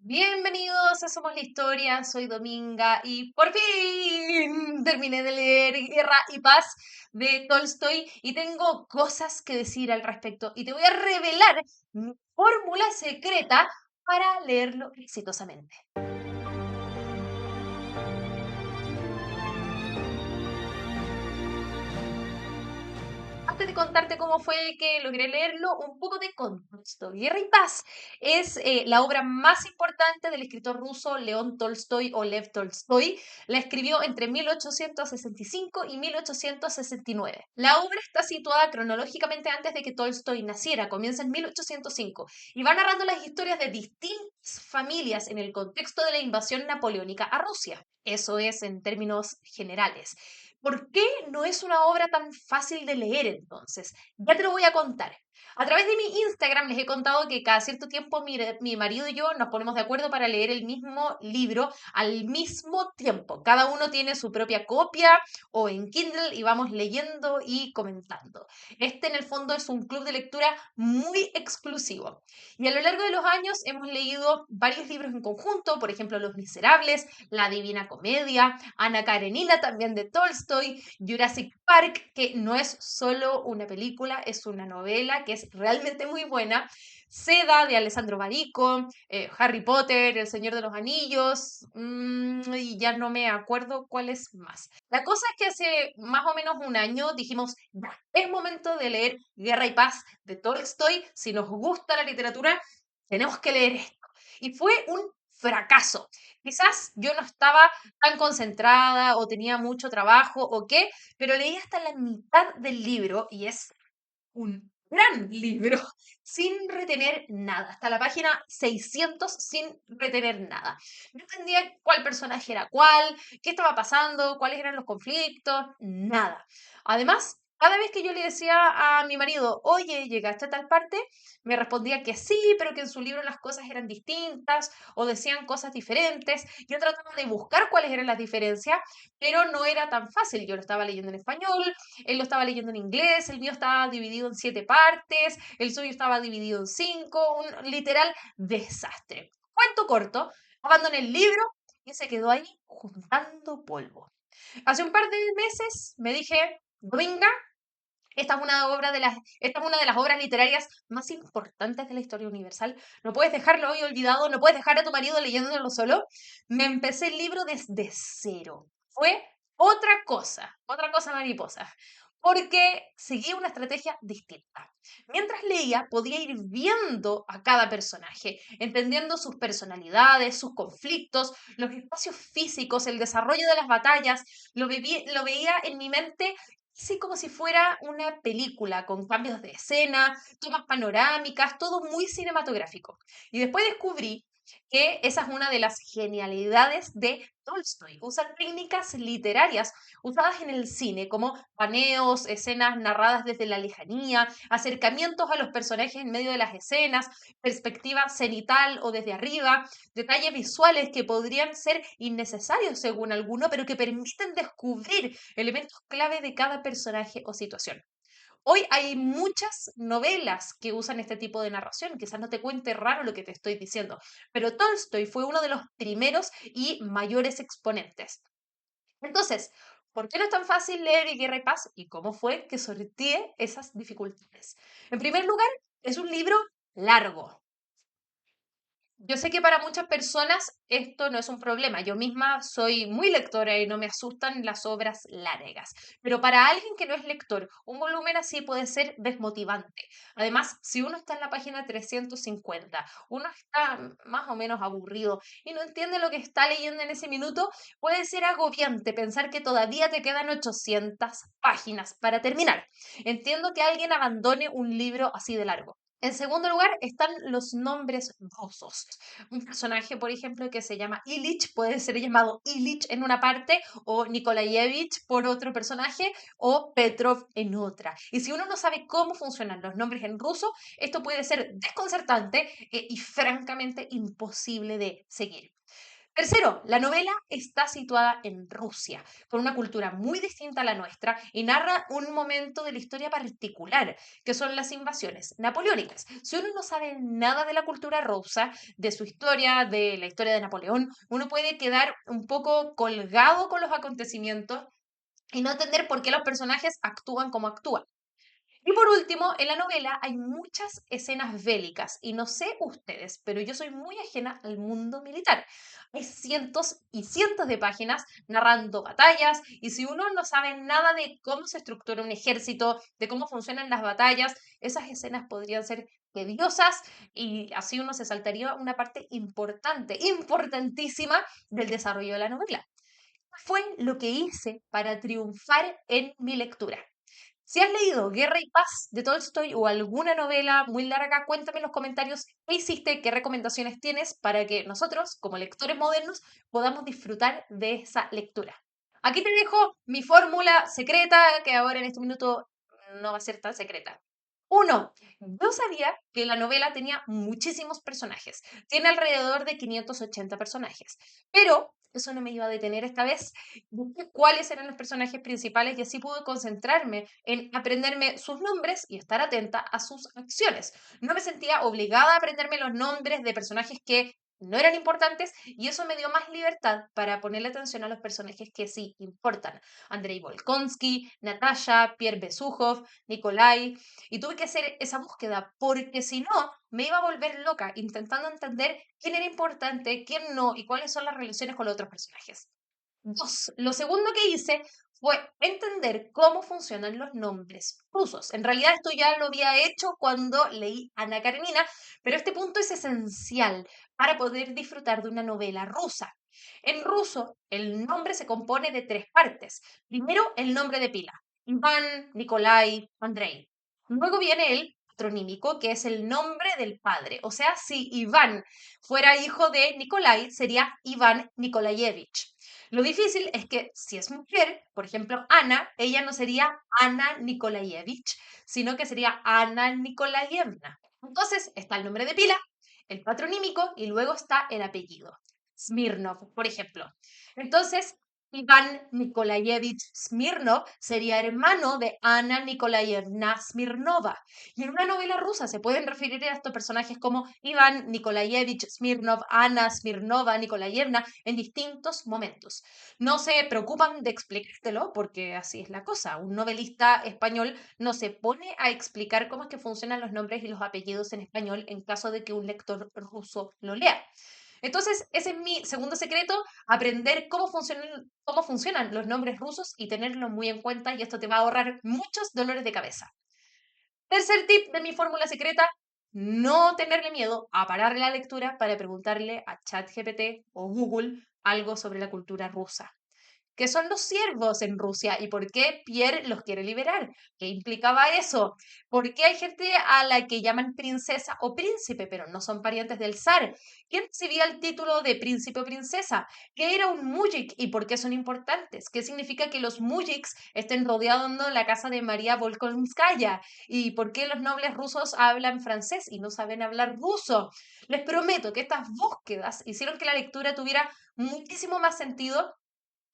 Bienvenidos a Somos la Historia, soy Dominga y por fin terminé de leer Guerra y Paz de Tolstoy y tengo cosas que decir al respecto y te voy a revelar mi fórmula secreta para leerlo exitosamente. Antes de contarte cómo fue que logré leerlo, un poco de contexto. Guerra y Paz es la obra más importante del escritor ruso León Tolstoy o Lev Tolstoy. La escribió entre 1865 y 1869. La obra está situada cronológicamente antes de que Tolstoy naciera, comienza en 1805 y va narrando las historias de distintas familias en el contexto de la invasión napoleónica a Rusia. Eso es en términos generales. ¿Por qué no es una obra tan fácil de leer entonces? Ya te lo voy a contar. A través de mi Instagram les he contado que cada cierto tiempo mi marido y yo nos ponemos de acuerdo para leer el mismo libro al mismo tiempo. Cada uno tiene su propia copia o en Kindle y vamos leyendo y comentando. Este en el fondo es un club de lectura muy exclusivo. Y a lo largo de los años hemos leído varios libros en conjunto, por ejemplo Los Miserables, La Divina Comedia, Ana Karenina también de Tolstoy, Jurassic Park, que no es solo una película, es una novela que es realmente muy buena. Seda de Alessandro Barico, Harry Potter, El Señor de los Anillos, y ya no me acuerdo cuál es más. La cosa es que hace más o menos un año dijimos, ya, es momento de leer Guerra y Paz de Tolstoy. Si nos gusta la literatura, tenemos que leer esto. Y fue un fracaso. Quizás yo no estaba tan concentrada o tenía mucho trabajo o qué, pero leí hasta la mitad del libro y es un gran libro sin retener nada, hasta la página 600 sin retener nada. No entendía cuál personaje era cuál, qué estaba pasando, cuáles eran los conflictos, nada. Además, cada vez que yo le decía a mi marido, oye, ¿llegaste a tal parte? Me respondía que sí, pero que en su libro las cosas eran distintas o decían cosas diferentes. Yo trataba de buscar cuáles eran las diferencias, pero no era tan fácil. Yo lo estaba leyendo en español, él lo estaba leyendo en inglés, el mío estaba dividido en 7 partes, el suyo estaba dividido en 5, un literal desastre. Cuento corto, abandoné el libro y se quedó ahí juntando polvo. Hace un par de meses me dije, Dominga, esta es una de las obras literarias más importantes de la historia universal. No puedes dejarlo hoy olvidado, no puedes dejar a tu marido leyéndolo solo. Me empecé el libro desde cero. Fue otra cosa mariposa, porque seguía una estrategia distinta. Mientras leía, podía ir viendo a cada personaje, entendiendo sus personalidades, sus conflictos, los espacios físicos, el desarrollo de las batallas. Lo veía en mi mente sí, como si fuera una película, con cambios de escena, tomas panorámicas, todo muy cinematográfico. Y después descubrí que esa es una de las genialidades de Tolstoy. Usa técnicas literarias usadas en el cine, como paneos, escenas narradas desde la lejanía, acercamientos a los personajes en medio de las escenas, perspectiva cenital o desde arriba, detalles visuales que podrían ser innecesarios según alguno, pero que permiten descubrir elementos clave de cada personaje o situación. Hoy hay muchas novelas que usan este tipo de narración, quizás no te cuente raro lo que te estoy diciendo, pero Tolstoy fue uno de los primeros y mayores exponentes. Entonces, ¿por qué no es tan fácil leer Guerra y Paz y cómo fue que sorteé esas dificultades? En primer lugar, es un libro largo. Yo sé que para muchas personas esto no es un problema. Yo misma soy muy lectora y no me asustan las obras largas. Pero para alguien que no es lector, un volumen así puede ser desmotivante. Además, si uno está en la página 350, uno está más o menos aburrido y no entiende lo que está leyendo en ese minuto, puede ser agobiante pensar que todavía te quedan 800 páginas para terminar. Entiendo que alguien abandone un libro así de largo. En segundo lugar están los nombres rusos. Un personaje, por ejemplo, que se llama Ilich, puede ser llamado Ilich en una parte, o Nikolayevich por otro personaje, o Petrov en otra. Y si uno no sabe cómo funcionan los nombres en ruso, esto puede ser desconcertante y francamente imposible de seguir. Tercero, la novela está situada en Rusia, con una cultura muy distinta a la nuestra y narra un momento de la historia particular, que son las invasiones napoleónicas. Si uno no sabe nada de la cultura rusa, de su historia, de la historia de Napoleón, uno puede quedar un poco colgado con los acontecimientos y no entender por qué los personajes actúan como actúan. Y por último, en la novela hay muchas escenas bélicas y no sé ustedes, pero yo soy muy ajena al mundo militar. Hay cientos y cientos de páginas narrando batallas y si uno no sabe nada de cómo se estructura un ejército, de cómo funcionan las batallas, esas escenas podrían ser tediosas y así uno se saltaría una parte importante, importantísima del desarrollo de la novela. Fue lo que hice para triunfar en mi lectura. Si has leído Guerra y Paz de Tolstoy o alguna novela muy larga, cuéntame en los comentarios qué hiciste, qué recomendaciones tienes para que nosotros, como lectores modernos, podamos disfrutar de esa lectura. Aquí te dejo mi fórmula secreta, que ahora en este minuto no va a ser tan secreta. Uno, yo sabía que la novela tenía muchísimos personajes. Tiene alrededor de 580 personajes. Pero eso no me iba a detener esta vez. Busqué cuáles eran los personajes principales y así pude concentrarme en aprenderme sus nombres y estar atenta a sus acciones. No me sentía obligada a aprenderme los nombres de personajes que no eran importantes y eso me dio más libertad para ponerle atención a los personajes que sí importan. Andrei Volkonsky, Natasha, Pierre Besukhov, Nikolai, y tuve que hacer esa búsqueda porque si no me iba a volver loca intentando entender quién era importante, quién no y cuáles son las relaciones con los otros personajes. Dos, lo segundo que hice fue entender cómo funcionan los nombres rusos. En realidad esto ya lo había hecho cuando leí Ana Karenina, pero este punto es esencial para poder disfrutar de una novela rusa. En ruso, el nombre se compone de tres partes. Primero, el nombre de pila. Iván, Nikolai, Andrei. Luego viene el patronímico, que es el nombre del padre. O sea, si Iván fuera hijo de Nikolai, sería Iván Nikolayevich. Lo difícil es que si es mujer, por ejemplo, Ana, ella no sería Ana Nikolayevich, sino que sería Ana Nikolayevna. Entonces está el nombre de pila, el patronímico y luego está el apellido. Smirnov, por ejemplo. Entonces, Iván Nikolayevich Smirnov sería hermano de Ana Nikolayevna Smirnova. Y en una novela rusa se pueden referir a estos personajes como Iván Nikolayevich Smirnov, Ana Smirnova Nikolayevna en distintos momentos. No se preocupan de explicártelo porque así es la cosa. Un novelista español no se pone a explicar cómo es que funcionan los nombres y los apellidos en español en caso de que un lector ruso lo lea. Entonces, ese es mi segundo secreto, aprender cómo funcionan los nombres rusos y tenerlo muy en cuenta y esto te va a ahorrar muchos dolores de cabeza. Tercer tip de mi fórmula secreta, no tenerle miedo a parar la lectura para preguntarle a ChatGPT o Google algo sobre la cultura rusa. ¿Qué son los siervos en Rusia y por qué Pierre los quiere liberar? ¿Qué implicaba eso? ¿Por qué hay gente a la que llaman princesa o príncipe, pero no son parientes del zar? ¿Quién recibía el título de príncipe o princesa? ¿Qué era un mujik y por qué son importantes? ¿Qué significa que los mujiks estén rodeando la casa de María Volkonskaya? ¿Y por qué los nobles rusos hablan francés y no saben hablar ruso? Les prometo que estas búsquedas hicieron que la lectura tuviera muchísimo más sentido.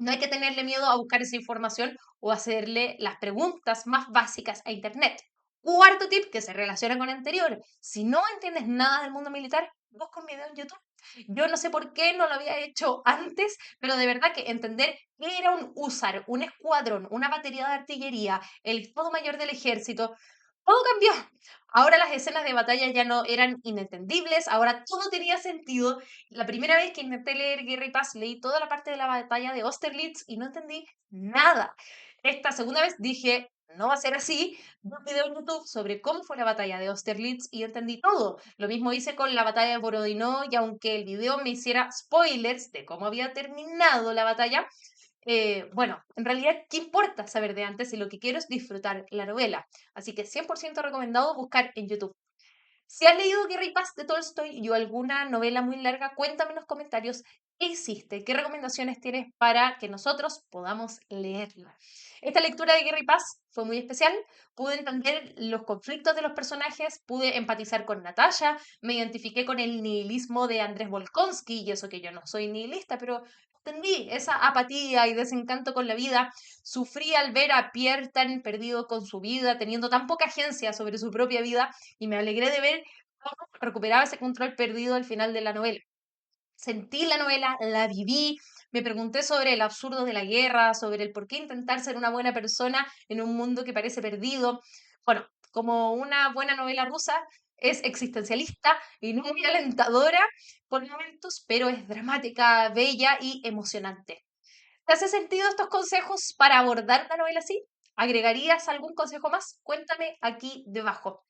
No hay que tenerle miedo a buscar esa información o hacerle las preguntas más básicas a Internet. Cuarto tip que se relaciona con el anterior. Si no entiendes nada del mundo militar, busca un video en YouTube. Yo no sé por qué no lo había hecho antes, pero de verdad que entender qué era un húsar, un escuadrón, una batería de artillería, el Estado Mayor del Ejército, todo cambió. Ahora las escenas de batalla ya no eran inentendibles, ahora todo tenía sentido. La primera vez que intenté leer Guerra y Paz, leí toda la parte de la batalla de Austerlitz y no entendí nada. Esta segunda vez dije, no va a ser así. Vi un video en YouTube sobre cómo fue la batalla de Austerlitz y entendí todo. Lo mismo hice con la batalla de Borodino y aunque el video me hiciera spoilers de cómo había terminado la batalla, bueno, en realidad, ¿qué importa saber de antes si lo que quiero es disfrutar la novela? Así que 100% recomendado buscar en YouTube. Si has leído Guerra y Paz de Tolstoy y o alguna novela muy larga, cuéntame en los comentarios ¿Qué hiciste? ¿Qué recomendaciones tienes para que nosotros podamos leerla? Esta lectura de Guerra y Paz fue muy especial. Pude entender los conflictos de los personajes, pude empatizar con Natalia, me identifiqué con el nihilismo de Andrés Volkonsky, y eso que yo no soy nihilista, pero entendí esa apatía y desencanto con la vida. Sufrí al ver a Pierre tan perdido con su vida, teniendo tan poca agencia sobre su propia vida, y me alegré de ver cómo recuperaba ese control perdido al final de la novela. Sentí la novela, la viví, me pregunté sobre el absurdo de la guerra, sobre el por qué intentar ser una buena persona en un mundo que parece perdido. Bueno, como una buena novela rusa, es existencialista y no muy alentadora por momentos, pero es dramática, bella y emocionante. ¿Te hace sentido estos consejos para abordar una novela así? ¿Agregarías algún consejo más? Cuéntame aquí debajo.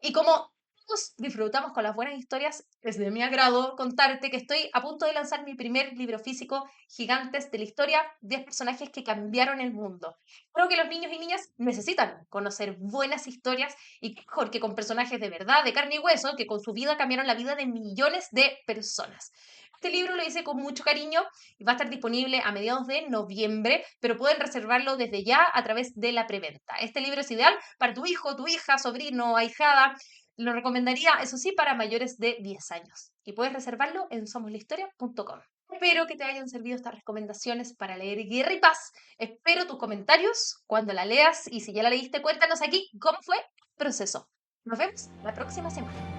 Y como todos disfrutamos con las buenas historias, es de mi agrado contarte que estoy a punto de lanzar mi primer libro físico, Gigantes de la Historia, 10 personajes que cambiaron el mundo. Creo que los niños y niñas necesitan conocer buenas historias y qué mejor que con personajes de verdad, de carne y hueso, que con su vida cambiaron la vida de millones de personas. Este libro lo hice con mucho cariño y va a estar disponible a mediados de noviembre, pero pueden reservarlo desde ya a través de la preventa. Este libro es ideal para tu hijo, tu hija, sobrino, ahijada. Lo recomendaría, eso sí, para mayores de 10 años. Y puedes reservarlo en somoslihistoria.com. Espero que te hayan servido estas recomendaciones para leer Guerra y Paz. Espero tus comentarios cuando la leas y si ya la leíste, cuéntanos aquí cómo fue el proceso. Nos vemos la próxima semana.